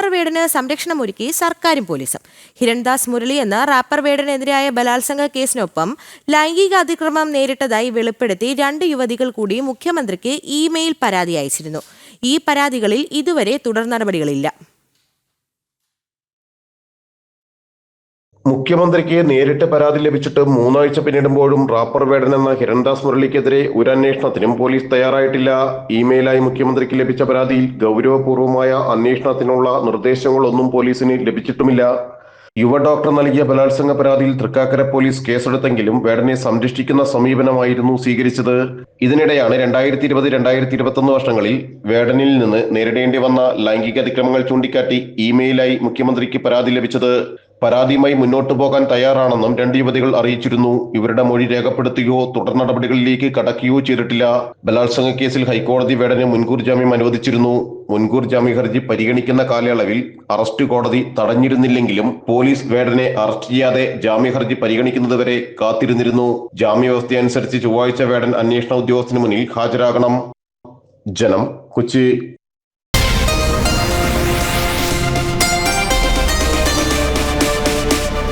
Wrapper വേടന് സംരക്ഷണമൊരുക്കി സർക്കാരും പോലീസും. ഹിരൺദാസ് മുരളി എന്ന റാപ്പർ വേടനെതിരായ ബലാത്സംഗ കേസിനൊപ്പം ലൈംഗിക അതിക്രമം നേരിട്ടതായി വെളിപ്പെടുത്തി 2 യുവതികൾ കൂടി മുഖ്യമന്ത്രിക്ക് ഇമെയിൽ പരാതി അയച്ചിരുന്നു. ഈ പരാതികളിൽ ഇതുവരെ തുടർ നടപടികളില്ല. മുഖ്യമന്ത്രിക്ക് നേരിട്ട് പരാതി ലഭിച്ചിട്ട് 3 ആഴ്ച പിന്നിടുമ്പോഴും റാപ്പർ വേടൻ എന്ന ഹിരൺദാസ് മുരളിക്കെതിരെ ഒരു അന്വേഷണത്തിനും പോലീസ് തയ്യാറായിട്ടില്ല. ഇമെയിലായി മുഖ്യമന്ത്രിക്ക് ലഭിച്ച പരാതിയിൽ ഗൗരവപൂർവമായ അന്വേഷണത്തിനുള്ള നിർദ്ദേശങ്ങളൊന്നും പോലീസിന് ലഭിച്ചിട്ടുമില്ല. യുവ ഡോക്ടർ നൽകിയ ബലാത്സംഗ പരാതിയിൽ തൃക്കാക്കര പോലീസ് കേസെടുത്തെങ്കിലും വേടനെ സംരക്ഷിക്കുന്ന സമീപനമായിരുന്നു സ്വീകരിച്ചത്. ഇതിനിടെയാണ് 2020-2021 വർഷങ്ങളിൽ വേടനിൽ നിന്ന് നേരിടേണ്ടി വന്ന ലൈംഗിക അതിക്രമങ്ങൾ ചൂണ്ടിക്കാട്ടി ഇമെയിലായി മുഖ്യമന്ത്രിക്ക് പരാതി ലഭിച്ചത്. പരാതിയുമായി മുന്നോട്ടു പോകാൻ തയ്യാറാണെന്നും 2 യുവതികൾ അറിയിച്ചിരുന്നു. ഇവരുടെ മൊഴി രേഖപ്പെടുത്തുകയോ തുടർ നടപടികളിലേക്ക് കടക്കുകയോ ചെയ്തിട്ടില്ല. ബലാത്സംഗ കേസിൽ ഹൈക്കോടതി വേടന് മുൻകൂർ ജാമ്യം അനുവദിച്ചിരുന്നു. മുൻകൂർ ജാമ്യ ഹർജി പരിഗണിക്കുന്ന കാലയളവിൽ അറസ്റ്റ് കോടതി തടഞ്ഞിരുന്നില്ലെങ്കിലും പോലീസ് വേടനെ അറസ്റ്റ് ചെയ്യാതെ ജാമ്യ ഹർജി പരിഗണിക്കുന്നതുവരെ കാത്തിരുന്നിരുന്നു. ജാമ്യവ്യവസ്ഥയനുസരിച്ച് ചൊവ്വാഴ്ച വേടൻ അന്വേഷണ ഉദ്യോഗസ്ഥന് മുന്നിൽ ഹാജരാകണം. ജനം, കൊച്ചി.